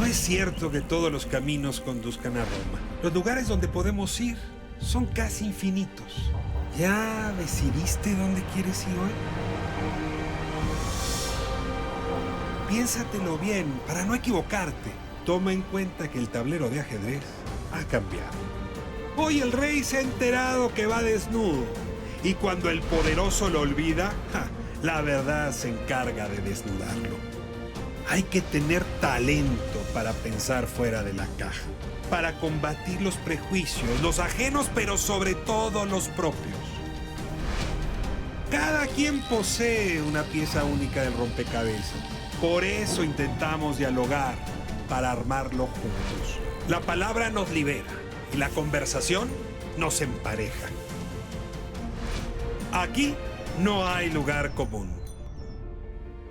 es cierto que todos los caminos conduzcan a Roma. Los lugares donde podemos ir son casi infinitos. ¿Ya decidiste dónde quieres ir hoy? Piénsatelo bien para no equivocarte. Toma en cuenta que el tablero de ajedrez ha cambiado. Hoy el rey se ha enterado que va desnudo. Y cuando el poderoso lo olvida, la verdad se encarga de desnudarlo. Hay que tener talento para pensar fuera de la caja, para combatir los prejuicios, los ajenos, pero sobre todo los propios. Cada quien posee una pieza única del rompecabezas. Por eso intentamos dialogar, para armarlo juntos. La palabra nos libera y la conversación nos empareja. Aquí no hay lugar común.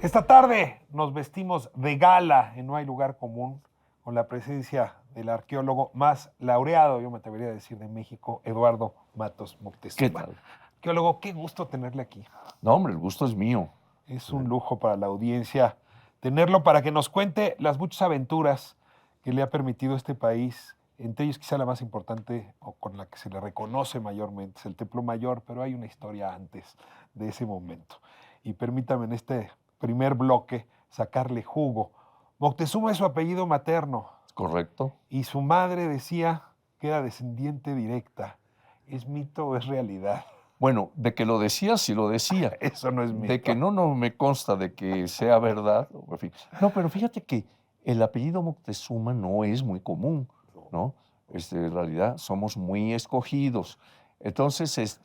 Esta tarde nos vestimos de gala en No hay lugar común con la presencia del arqueólogo más laureado, yo me atrevería a decir, de México, Eduardo Matos Moctezuma. ¿Qué tal? Arqueólogo, qué gusto tenerle aquí. No, hombre, el gusto es mío. Es un lujo para la audiencia tenerlo para que nos cuente las muchas aventuras que le ha permitido este país. Entre ellos quizá la más importante o con la que se le reconoce mayormente es el Templo Mayor, pero hay una historia antes de ese momento. Y permítame en este primer bloque sacarle jugo. Moctezuma es su apellido materno. ¿Correcto? Y su madre decía que era descendiente directa. ¿Es mito o es realidad? Bueno, de que lo decía, sí lo decía. Eso no es mito. De que no me consta de que sea verdad. En fin. No, pero fíjate que el apellido Moctezuma no es muy común, ¿no? En realidad somos muy escogidos. Entonces,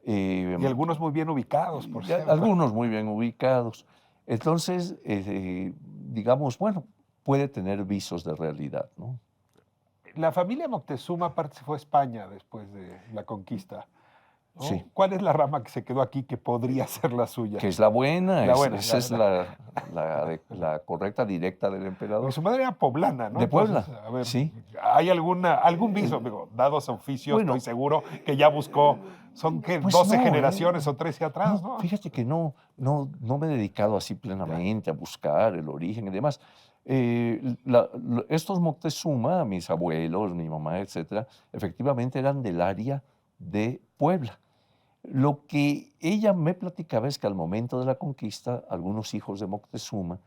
y algunos muy bien ubicados, por cierto. Algunos muy bien ubicados. Entonces, digamos, bueno, puede tener visos de realidad, ¿no? La familia Moctezuma aparte se fue a España después de la conquista, ¿no? Sí. ¿Cuál es la rama que se quedó aquí que podría ser la suya? Que es la buena, esa es la la correcta directa del emperador. Porque su madre era poblana, ¿no? De Puebla, Entonces, a ver, sí. ¿hay algún viso? Digo, dados oficios, bueno, estoy seguro que ya buscó, ¿son qué? Pues 12 generaciones o 13 atrás, ¿no? Fíjate que no me he dedicado así plenamente a buscar el origen y demás. Estos Moctezuma, mis abuelos, mi mamá, etcétera, efectivamente eran del área de Puebla. Lo que ella me platicaba es que al momento de la conquista, algunos hijos de Moctezuma,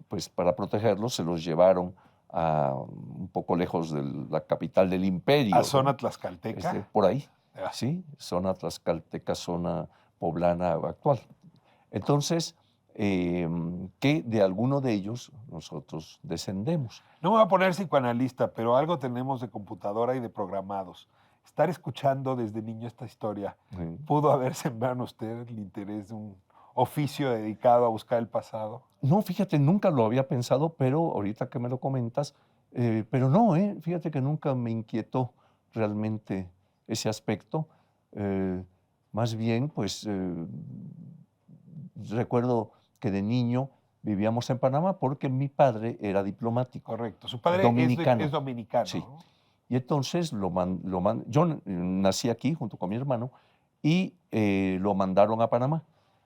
pues para protegerlos, se los llevaron a un poco lejos de la capital del imperio. ¿A zona tlaxcalteca? Por ahí, sí, zona tlaxcalteca, zona poblana actual. Entonces, que de alguno de ellos nosotros descendemos. No me voy a poner psicoanalista, pero algo tenemos de computadora y de programados. Estar escuchando desde niño esta historia, ¿pudo haber sembrado en usted el interés de un oficio dedicado a buscar el pasado? No, fíjate, nunca lo había pensado, pero ahorita que me lo comentas, pero no, fíjate que nunca me inquietó realmente ese aspecto. Más bien, pues, recuerdo que de niño vivíamos en Panamá porque mi padre era diplomático. Correcto, su padre dominicano. es dominicano. Sí. Y entonces yo nací aquí junto con mi hermano y lo mandaron a Panamá.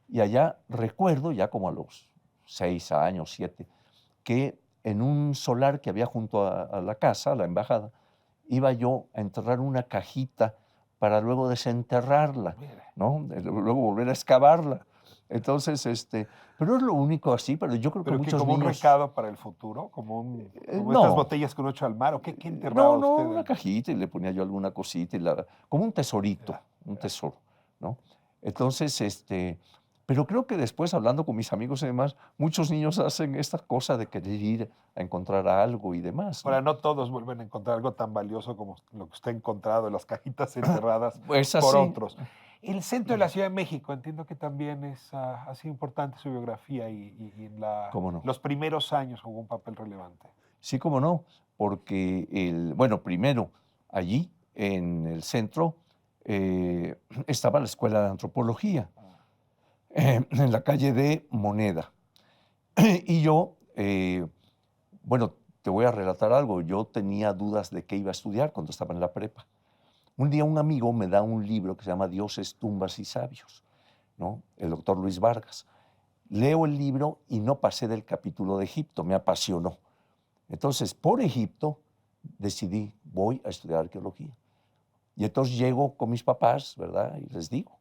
Y allá recuerdo, ya como a los 6 años, 7, que en un solar que había junto a la casa, a la embajada, iba yo a enterrar una cajita para luego desenterrarla, ¿no? Luego volver a excavarla. Entonces, pero es lo único así, pero yo creo que muchos como niños... un recado para el futuro, como no. Estas botellas que uno echa al mar, ¿o qué enterraba no, usted? Una cajita y le ponía yo alguna cosita, como un tesorito, un tesoro, ¿no? Entonces, pero creo que después, hablando con mis amigos y demás, muchos niños hacen esta cosa de querer ir a encontrar algo y demás, ¿no? Ahora, no todos vuelven a encontrar algo tan valioso como lo que usted ha encontrado en las cajitas enterradas pues por otros. El centro de la Ciudad de México, entiendo que también ha sido importante su biografía y en ¿Cómo no? los primeros años jugó un papel relevante. Sí, cómo no, porque, bueno, primero, allí en el centro estaba la Escuela de Antropología, en la calle de Moneda. Y yo, bueno, te voy a relatar algo, yo tenía dudas de qué iba a estudiar cuando estaba en la prepa. Un día un amigo me da un libro que se llama Dioses, tumbas y sabios, ¿no? El doctor Luis Vargas. Leo el libro y no pasé del capítulo de Egipto, me apasionó. Entonces, por Egipto, decidí, voy a estudiar arqueología. Y entonces llego con mis papás, ¿verdad? Y les digo,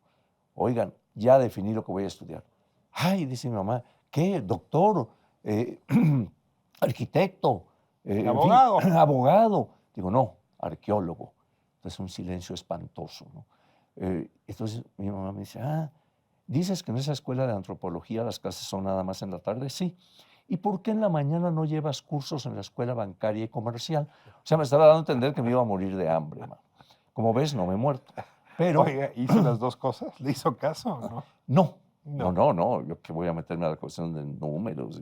oigan, ya definí lo que voy a estudiar. Ay, dice mi mamá, ¿qué? Doctor, eh, arquitecto, en fin, Abogado. abogado. Digo, no, arqueólogo. Entonces un silencio espantoso, ¿no? Entonces mi mamá me dice, dices que en esa escuela de antropología las clases son nada más en la tarde. Sí. ¿Y por qué en la mañana no llevas cursos en la escuela bancaria y comercial? O sea, me estaba dando a entender que me iba a morir de hambre, man. Como ves, no me he muerto. Pero Oiga, ¿hizo las dos cosas? ¿Le hizo caso o no? no, yo que voy a meterme a la cuestión de números.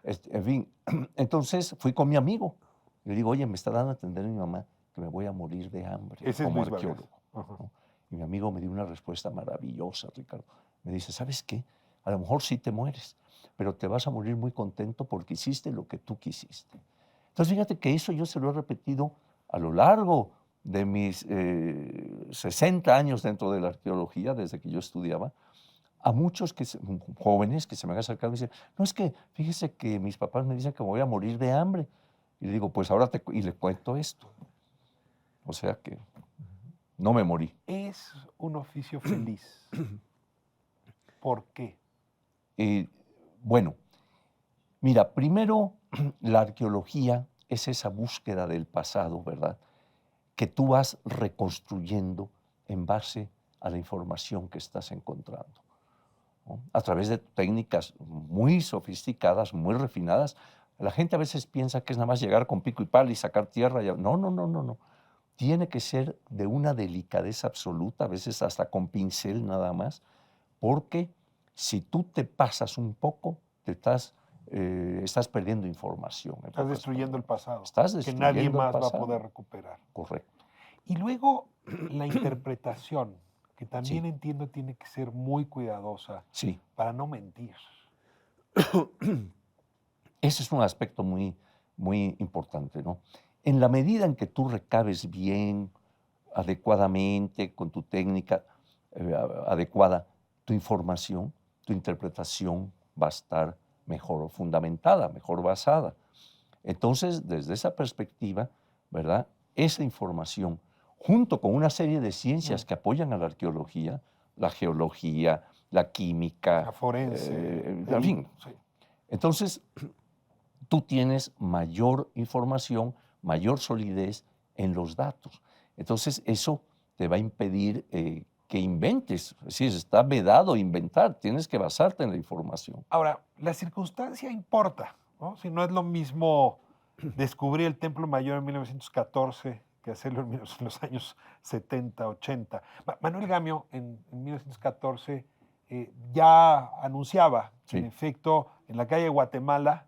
En fin, entonces fui con mi amigo. Le digo, oye, me está dando a entender mi mamá que me voy a morir de hambre Ese es como Luis Vargas. arqueólogo. ¿no? Y mi amigo me dio una respuesta maravillosa, Ricardo. Me dice, ¿sabes qué? A lo mejor sí te mueres, pero te vas a morir muy contento porque hiciste lo que tú quisiste. Entonces, fíjate que eso yo se lo he repetido a lo largo de mis 60 años dentro de la arqueología, desde que yo estudiaba, a muchos jóvenes que se me han acercado y dicen, no, es que fíjese que mis papás me dicen que me voy a morir de hambre. Y le digo, pues ahora y le cuento esto. O sea que no me morí. Es un oficio feliz. ¿Por qué? Bueno, mira, primero la arqueología es esa búsqueda del pasado, ¿verdad? Que tú vas reconstruyendo en base a la información que estás encontrando, ¿no? A través de técnicas muy sofisticadas, muy refinadas. La gente a veces piensa que es nada más llegar con pico y pala y sacar tierra. No. Tiene que ser de una delicadeza absoluta, a veces hasta con pincel nada más, porque si tú te pasas un poco, estás perdiendo información. Estás destruyendo el pasado. Estás que destruyendo nadie el más va a pasado. poder recuperar. Correcto. Y luego la interpretación, que también Sí. entiendo tiene que ser muy cuidadosa Sí. para no mentir. Ese es un aspecto muy, muy importante, ¿no? En la medida en que tú recabes bien, adecuadamente, con tu técnica adecuada, tu información, tu interpretación va a estar mejor fundamentada, mejor basada. Entonces, desde esa perspectiva, ¿verdad? Esa información, junto con una serie de ciencias que apoyan a la arqueología, la geología, la química, La forense. en fin. Sí. Entonces, tú tienes mayor información, mayor solidez en los datos. Entonces, eso te va a impedir que inventes. Es decir, está vedado inventar, tienes que basarte en la información. Ahora, la circunstancia importa, ¿no? Si no es lo mismo descubrir el Templo Mayor en 1914 que hacerlo en los años 70, 80. Manuel Gamio en 1914 ya anunciaba que en efecto en la calle Guatemala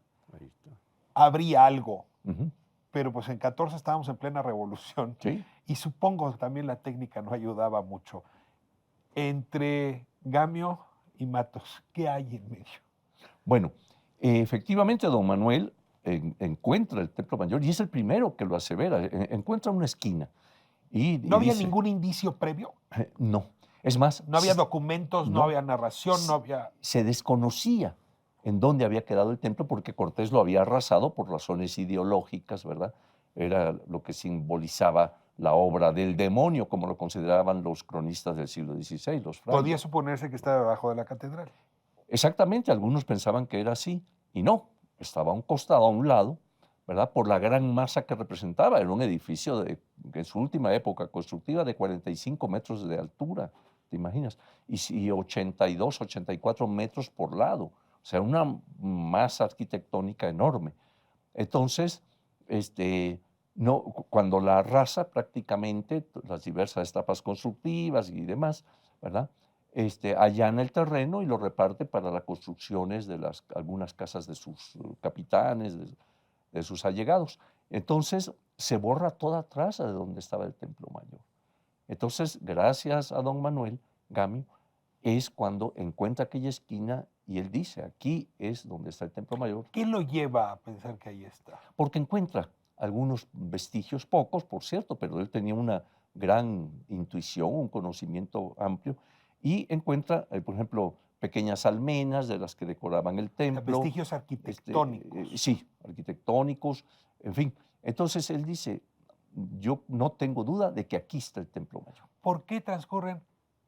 habría algo, pero pues en 14 estábamos en plena revolución. Sí. Y supongo que también la técnica no ayudaba mucho. Entre Gamio y Matos, ¿qué hay en medio? Bueno, efectivamente don Manuel encuentra el Templo Mayor y es el primero que lo asevera. Encuentra una esquina. ¿No había ningún indicio previo? No. Es más, no había documentos, no había narración, no había... Se desconocía en dónde había quedado el templo porque Cortés lo había arrasado por razones ideológicas, ¿verdad? Era lo que simbolizaba la obra del demonio, como lo consideraban los cronistas del siglo XVI, los frailes. Podía suponerse que estaba debajo de la catedral. Exactamente, algunos pensaban que era así, y no, estaba a un costado, a un lado, ¿verdad? Por la gran masa que representaba. Era un edificio en su última época constructiva de 45 metros de altura, ¿te imaginas? Y 82, 84 metros por lado. O sea, una masa arquitectónica enorme. Entonces, cuando la arrasa prácticamente, las diversas etapas constructivas y demás, ¿verdad? Allana el terreno y lo reparte para las construcciones de algunas casas de sus capitanes, de sus allegados. Entonces, se borra toda traza de donde estaba el Templo Mayor. Entonces, gracias a don Manuel Gamio, es cuando encuentra aquella esquina y él dice, aquí es donde está el Templo Mayor. ¿Qué lo lleva a pensar que ahí está? Porque encuentra algunos vestigios, pocos, por cierto, pero él tenía una gran intuición, un conocimiento amplio, y encuentra, por ejemplo, pequeñas almenas de las que decoraban el templo. Vestigios arquitectónicos. Sí, arquitectónicos, en fin. Entonces él dice, yo no tengo duda de que aquí está el Templo Mayor. ¿Por qué transcurren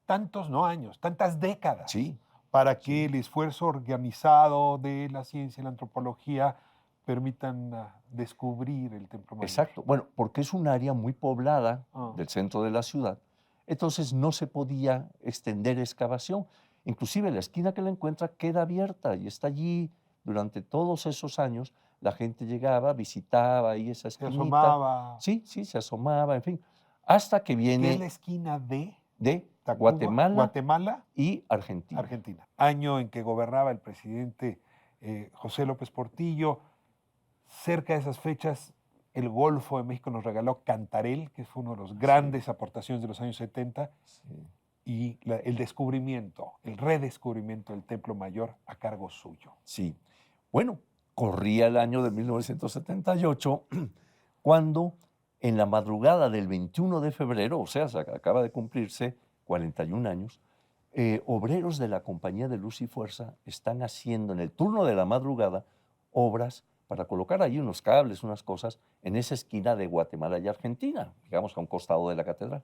tantos, no años, tantas décadas Sí, para que el esfuerzo organizado de la ciencia y la antropología permitan descubrir el Templo Mayor? exacto. Bueno, porque es un área muy poblada Ah. del centro de la ciudad, entonces no se podía extender excavación. Inclusive la esquina que la encuentra queda abierta y está allí durante todos esos años. La gente llegaba, visitaba ahí esa Se esquinita. asomaba. Sí, sí, se asomaba, en fin. Hasta que ¿Qué es la viene esquina de de Tacuba, Guatemala Guatemala, y Argentina. Argentina? Año en que gobernaba el presidente José López Portillo. Cerca de esas fechas, el Golfo de México nos regaló Cantarell, que fue una de las grandes aportaciones de los años 70, Sí. y el descubrimiento, el redescubrimiento del Templo Mayor a cargo suyo. Sí. Bueno, corría el año de 1978 cuando en la madrugada del 21 de febrero, o sea, se acaba de cumplirse 41 años, obreros de la Compañía de Luz y Fuerza están haciendo en el turno de la madrugada obras para colocar ahí unos cables, unas cosas, en esa esquina de Guatemala y Argentina, digamos a un costado de la catedral.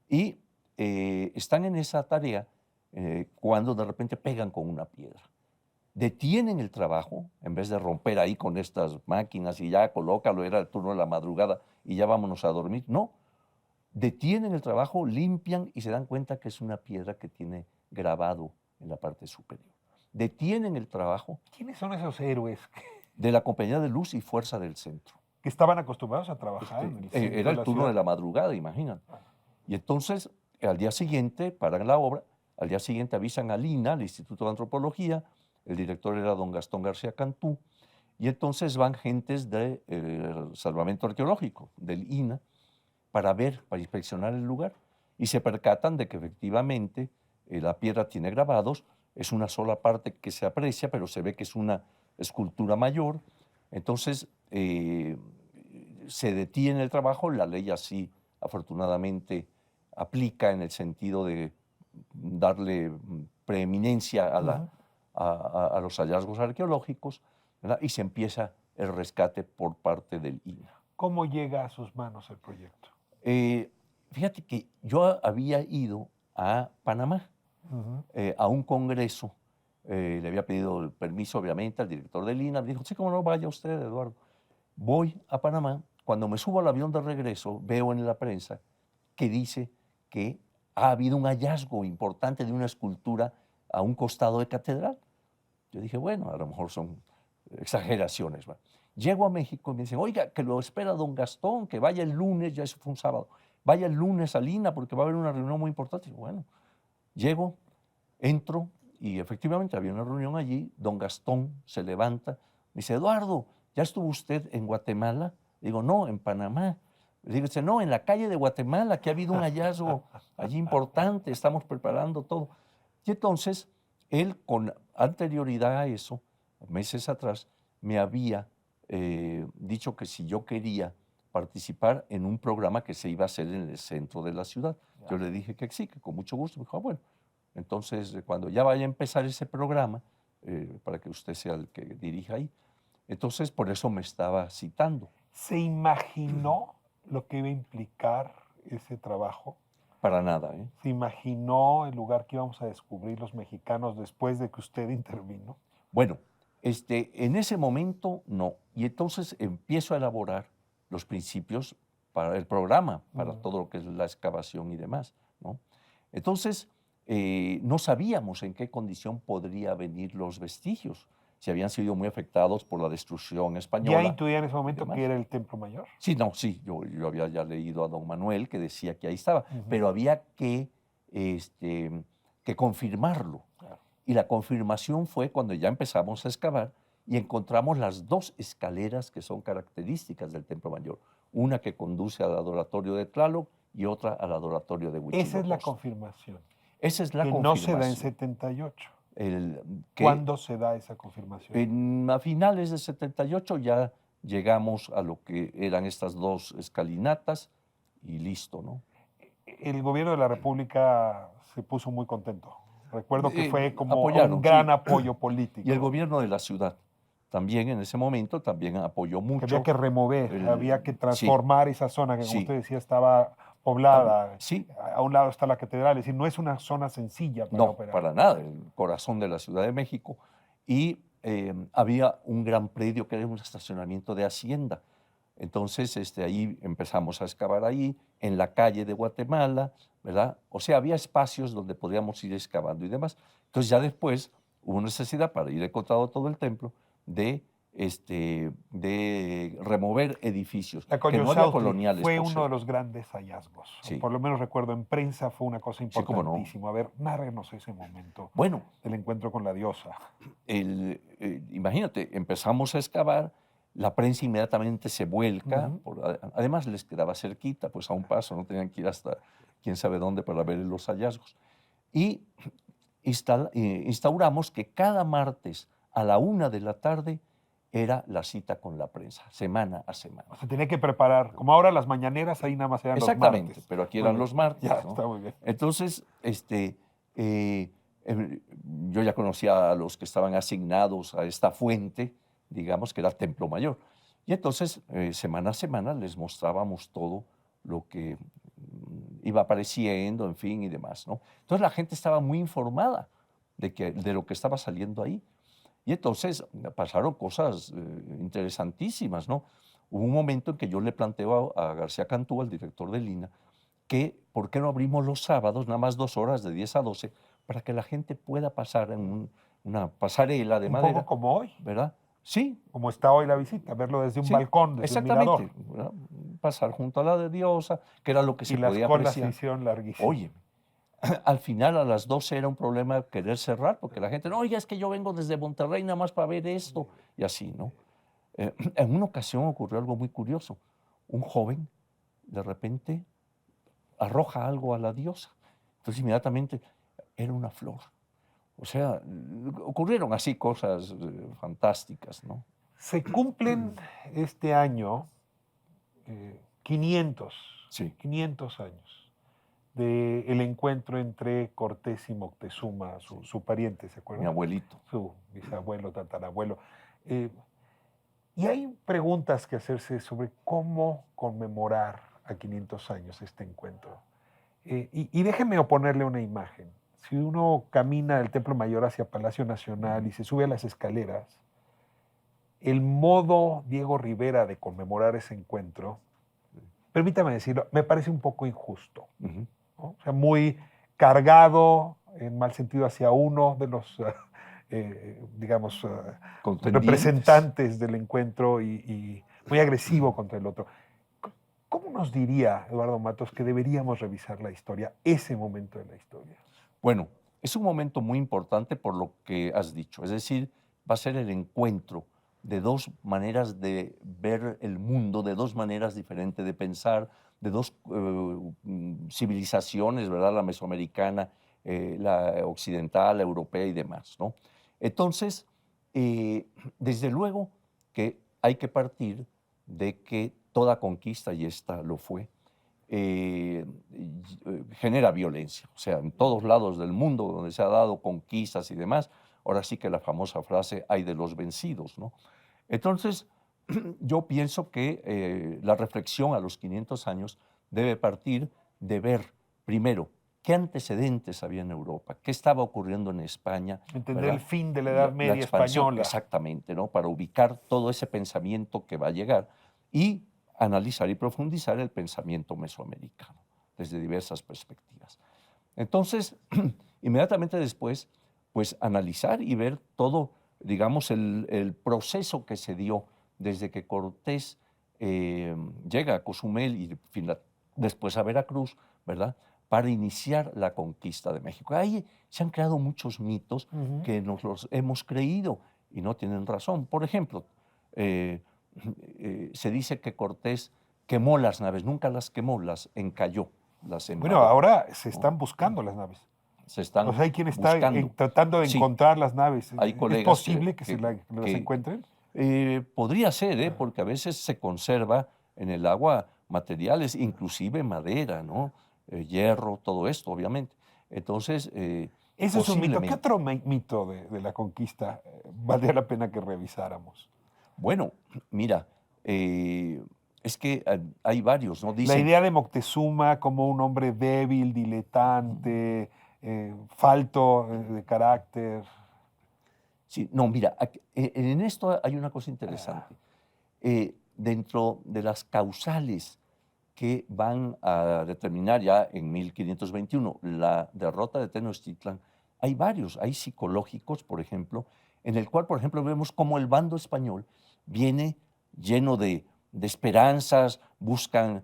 Y están en esa tarea cuando de repente pegan con una piedra. Detienen el trabajo, en vez de romper ahí con estas máquinas y ya colócalo, era el turno de la madrugada y ya vámonos a dormir. No, detienen el trabajo, limpian y se dan cuenta que es una piedra que tiene grabado en la parte superior. Detienen el trabajo ¿Quiénes son esos héroes de la Compañía de Luz y Fuerza del Centro. que estaban acostumbrados a trabajar en el centro Era de el la turno ciudad? de la madrugada, imagínate. Y entonces, al día siguiente, paran la obra, al día siguiente avisan al INA, al Instituto de Antropología, el director era don Gastón García Cantú, y entonces van gentes del Salvamento Arqueológico, del INA, para ver, para inspeccionar el lugar, y se percatan de que efectivamente la piedra tiene grabados, es una sola parte que se aprecia, pero se ve que es una escultura mayor. Entonces se detiene el trabajo, la ley así afortunadamente aplica en el sentido de darle preeminencia a los hallazgos arqueológicos, ¿verdad? Y se empieza el rescate por parte del INA. ¿Cómo llega a sus manos el proyecto? Fíjate que yo había ido a Panamá, a un congreso, le había pedido el permiso obviamente al director del INA, me dijo, sí, cómo no, vaya usted, Eduardo. Voy a Panamá, cuando me subo al avión de regreso, veo en la prensa que dice que ha habido un hallazgo importante de una escultura a un costado de catedral. Yo dije, bueno, a lo mejor son exageraciones. ¿Va? Llego a México y me dicen, oiga, que lo espera don Gastón, que vaya el lunes, ya eso fue un sábado, vaya el lunes a Lina porque va a haber una reunión muy importante. Y bueno, llego, entro y efectivamente había una reunión allí, don Gastón se levanta, me dice, Eduardo, ¿ya estuvo usted en Guatemala? Digo, no, en Panamá. Le digo, no, en la calle de Guatemala, que ha habido un hallazgo allí importante, estamos preparando todo. Y entonces, él con anterioridad a eso, meses atrás, me había dicho que si yo quería participar en un programa que se iba a hacer en el centro de la ciudad. Yo le dije que sí, que con mucho gusto. Me dijo, bueno, entonces cuando ya vaya a empezar ese programa, para que usted sea el que dirija ahí. Entonces, por eso me estaba citando. ¿Se imaginó lo que iba a implicar ese trabajo? Para nada, ¿eh? ¿Se imaginó el lugar que íbamos a descubrir los mexicanos después de que usted intervino? Bueno, en ese momento no. Y entonces empiezo a elaborar los principios para el programa, para todo lo que es la excavación y demás, ¿no? Entonces, no sabíamos en qué condición podrían venir los vestigios, si habían sido muy afectados por la destrucción española. ¿Ya intuía en ese momento demás. que era el Templo Mayor? Sí, no, sí, yo había ya leído a don Manuel que decía que ahí estaba, pero había que confirmarlo. Claro. Y la confirmación fue cuando ya empezamos a excavar y encontramos las dos escaleras que son características del Templo Mayor. Una que conduce al adoratorio de Tlaloc y otra al adoratorio de Huitzilopochtli. Esa es la confirmación. Esa es la que confirmación. no se da en 78. Que ¿Cuándo se da esa confirmación? a finales de 78 ya llegamos a lo que eran estas dos escalinatas y listo, ¿no? El gobierno de la República se puso muy contento. Recuerdo que fue como apoyaron, un gran sí. apoyo político. Y el gobierno de la ciudad también en ese momento también apoyó Que mucho. había que remover, había que Sí, transformar esa zona que, como sí. usted decía, estaba poblada. Sí, A un lado está la catedral, es decir, no es una zona sencilla para no, operar. para nada, el corazón de la Ciudad de México. Y había un gran predio que era un estacionamiento de Hacienda. Entonces, ahí empezamos a excavar ahí, en la calle de Guatemala, ¿verdad? O sea, había espacios donde podíamos ir excavando y demás. Entonces, ya después hubo necesidad, para ir encontrado todo el templo, de remover edificios, La que no había Coyosautli coloniales, fue por uno de cierto. los grandes hallazgos. Sí. Por lo menos recuerdo en prensa fue una cosa Sí, cómo no. importantísima. A ver, nárrenos ese momento Bueno, del encuentro con la diosa. imagínate, empezamos a excavar, la prensa inmediatamente se vuelca, además les quedaba cerquita, pues a un paso, no tenían que ir hasta quién sabe dónde para ver los hallazgos. Y instauramos que cada martes a la 1 de la tarde era la cita con la prensa, semana a semana. Se tenía que preparar. Como ahora las mañaneras, ahí nada más eran los Exactamente, martes. pero aquí Muy eran bien. los martes. Ya, ¿no? está muy bien. Entonces, yo ya conocía a los que estaban asignados a esta fuente, digamos que era Templo Mayor. Y entonces, semana a semana, les mostrábamos todo lo que iba apareciendo, en fin, y demás, ¿no? Entonces, la gente estaba muy informada de lo que estaba saliendo ahí. Y entonces pasaron cosas interesantísimas, ¿no? Hubo un momento en que yo le planteo a García Cantú, al director del INAH, que ¿por qué no abrimos los sábados, nada más 2 horas, de 10 a 12, para que la gente pueda pasar en una pasarela de Un madera? poco como hoy, ¿Verdad? Sí, como está hoy la visita, verlo desde un sí, balcón, desde un mirador. exactamente. ¿Verdad? Pasar junto a la de diosa, que era lo que se Y las podía colas se apreciar. hicieron larguísimas. Oye, al final a las 12 era un problema querer cerrar, porque la gente, no, oiga, es que yo vengo desde Monterrey nada más para ver esto, y así, ¿no? En una ocasión ocurrió algo muy curioso. Un joven, de repente, arroja algo a la diosa. Entonces, inmediatamente, era una flor. O sea, ocurrieron así cosas fantásticas, ¿no? Se cumplen este año 500, Sí. 500 años del encuentro entre Cortés y Moctezuma, su pariente, ¿se acuerdan? Mi abuelito. Su bisabuelo, tatarabuelo. Y hay preguntas que hacerse sobre cómo conmemorar a 500 años este encuentro. Y déjeme oponerle una imagen. Si uno camina del Templo Mayor hacia Palacio Nacional y se sube a las escaleras, el modo Diego Rivera de conmemorar ese encuentro, permítame decirlo, me parece un poco injusto. Ujú. ¿No? O sea, muy cargado, en mal sentido, hacia uno de los, digamos, Contendientes. representantes del encuentro y muy agresivo contra el otro. ¿Cómo nos diría Eduardo Matos que deberíamos revisar la historia, ese momento de la historia? Bueno, es un momento muy importante por lo que has dicho. Es decir, va a ser el encuentro de dos maneras de ver el mundo, de dos maneras diferentes de pensar, de dos civilizaciones, ¿verdad? La mesoamericana, la occidental, la europea y demás, ¿no? Entonces, desde luego que hay que partir de que toda conquista, y esta lo fue, genera violencia. O sea, en todos lados del mundo donde se ha dado conquistas y demás, ahora sí que la famosa frase, hay de los vencidos, ¿no? Entonces, yo pienso que la reflexión a los 500 años debe partir de ver, primero, qué antecedentes había en Europa, qué estaba ocurriendo en España. Entender ¿verdad? el fin de la Edad Media expansión, española. exactamente, ¿no? Para ubicar todo ese pensamiento que va a llegar y analizar y profundizar el pensamiento mesoamericano desde diversas perspectivas. Entonces, inmediatamente después, pues analizar y ver todo, digamos, el proceso que se dio desde que Cortés llega a Cozumel y después a Veracruz, ¿verdad?, para iniciar la conquista de México. Ahí se han creado muchos mitos que nos los hemos creído y no tienen razón. Por ejemplo, se dice que Cortés quemó las naves, nunca las quemó, las encalló, las Bueno, embargó. ahora se están buscando las naves. Se están O sea, hay quien está buscando. tratando de Sí. encontrar las naves. Hay ¿Es colegas posible que, que las encuentren? Podría ser, porque a veces se conserva en el agua materiales, inclusive madera, ¿no? Hierro, todo esto, obviamente. Entonces, Eso es un mito. ¿Qué Posiblemente. otro mito de la conquista valdría la pena que revisáramos? Bueno, mira, es que hay varios, ¿no? La Dicen, idea de Moctezuma como un hombre débil, diletante, falto de carácter. sí, no, mira, en esto hay una cosa interesante. Dentro de las causales que van a determinar ya en 1521 la derrota de Tenochtitlan, hay varios, hay psicológicos, por ejemplo, en el cual, por ejemplo, vemos cómo el bando español viene lleno de esperanzas, buscan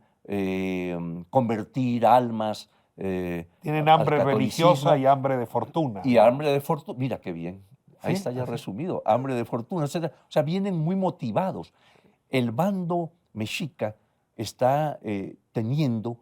convertir almas Tienen al hambre religiosa catolicismo y hambre de fortuna. y hambre de fortuna. Mira qué bien, ahí Sí, está ya así. resumido, hambre de fortuna, etc. O sea, vienen muy motivados. El bando mexica está teniendo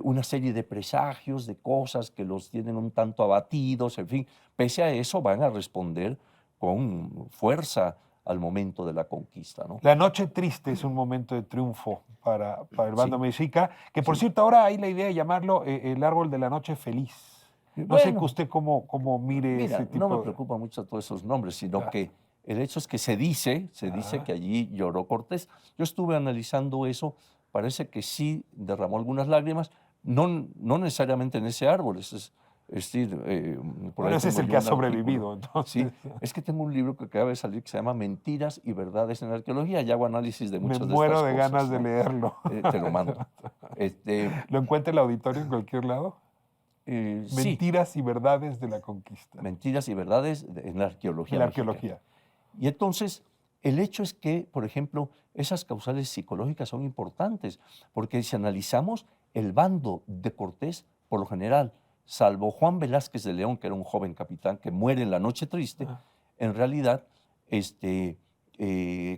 una serie de presagios, de cosas que los tienen un tanto abatidos, en fin, pese a eso van a responder con fuerza al momento de la conquista, ¿no? La noche triste es un momento de triunfo para el bando Sí, mexica, que por sí. cierto ahora hay la idea de llamarlo el árbol de la noche feliz. No sé que Bueno, usted cómo mire ese mira, tipo no me de... preocupan mucho todos esos nombres, sino Ah. que el hecho es que se dice Ah. que allí lloró Cortés. Yo estuve analizando eso, parece que sí derramó algunas lágrimas, no necesariamente en ese árbol, es decir, por Bueno, ahí ese es tengo el yo que ha un artículo. sobrevivido, Sí, entonces. es que tengo un libro que acaba de salir que se llama Mentiras y Verdades en la Arqueología, y hago análisis de Me muchas de muero estas de cosas, ganas de ¿no? leerlo. Te lo mando. ¿Lo encuentra el auditorio en cualquier lado? Sí, Mentiras y verdades de la conquista. Mentiras y Verdades en la Arqueología En la Mexicana. arqueología. Y entonces, el hecho es que, por ejemplo, esas causales psicológicas son importantes, porque si analizamos el bando de Cortés, por lo general, salvo Juan Velázquez de León, que era un joven capitán que muere en la noche triste, Ah. en realidad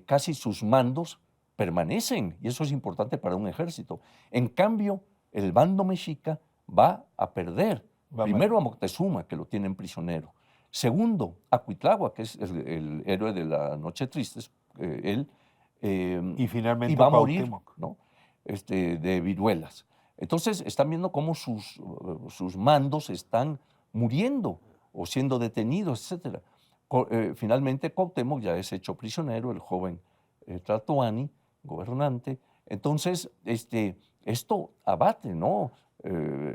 casi sus mandos permanecen, y eso es importante para un ejército. En cambio, el bando mexica va a perder, Va primero a Moctezuma, que lo tienen prisionero, segundo, a Cuitláhuac, que es el héroe de la Noche Triste, él Y finalmente va a morir, Cuauhtémoc. ¿no? De viruelas. Entonces están viendo cómo sus mandos están muriendo o siendo detenidos, etc. Finalmente Cuauhtémoc ya es hecho prisionero, el joven Tlatoani, gobernante. Entonces esto abate, ¿no?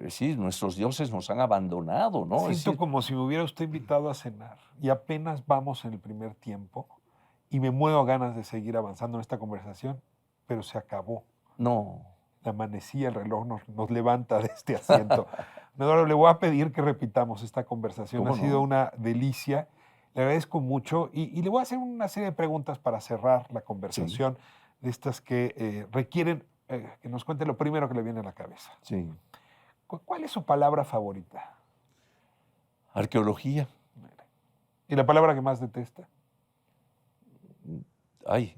Sí, nuestros dioses nos han abandonado, ¿no? Es Siento decir, como si me hubiera usted invitado a cenar y apenas vamos en el primer tiempo y me muero ganas de seguir avanzando en esta conversación, pero se acabó. no. La manecilla, el reloj nos levanta de este asiento. Eduardo, le voy a pedir que repitamos esta conversación. Ha ¿Cómo sido no? una delicia. Le agradezco mucho y le voy a hacer una serie de preguntas para cerrar la conversación, de estas que requieren que nos cuente lo primero que le viene a la cabeza. Sí. ¿Cuál es su palabra favorita? Arqueología. ¿Y la palabra que más detesta? Ay,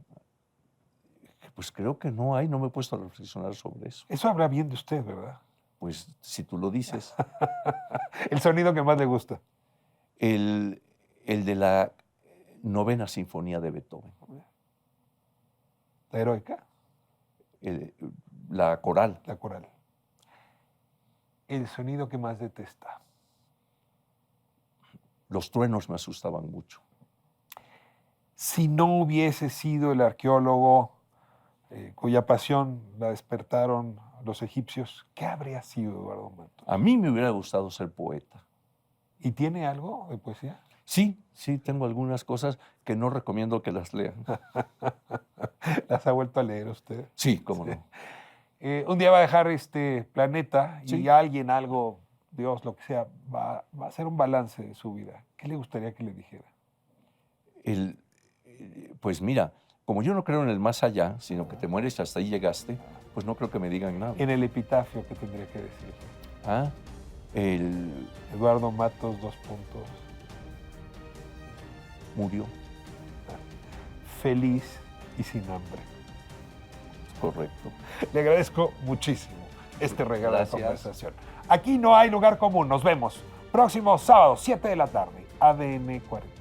pues creo que no hay, no me he puesto a reflexionar sobre eso. Eso habla bien de usted, ¿verdad? Pues si tú lo dices, El sonido que más le gusta. el de la novena sinfonía de Beethoven, La heroica, la coral. la coral. El sonido que más detesta. Los truenos me asustaban mucho. Si no hubiese sido el arqueólogo cuya pasión la despertaron los egipcios, ¿qué habría sido Eduardo Matos? A mí me hubiera gustado ser poeta. ¿Y tiene algo de poesía? Sí, tengo algunas cosas que no recomiendo que las lean. ¿Las ha vuelto a leer usted? Sí, cómo Sí. no. Un día va a dejar este planeta y Sí. alguien, algo, Dios, lo que sea, va a hacer un balance de su vida. ¿Qué le gustaría que le dijera? Pues mira, como yo no creo en el más allá, sino que te mueres y hasta ahí llegaste, pues no creo que me digan nada. En el epitafio, ¿qué tendría que decir? Ah, el Eduardo Matos, murió, feliz y sin hambre. correcto. Le agradezco muchísimo este regalo Gracias. de conversación. Aquí no hay lugar común. Nos vemos próximo sábado, 7 de la tarde, ADN 40.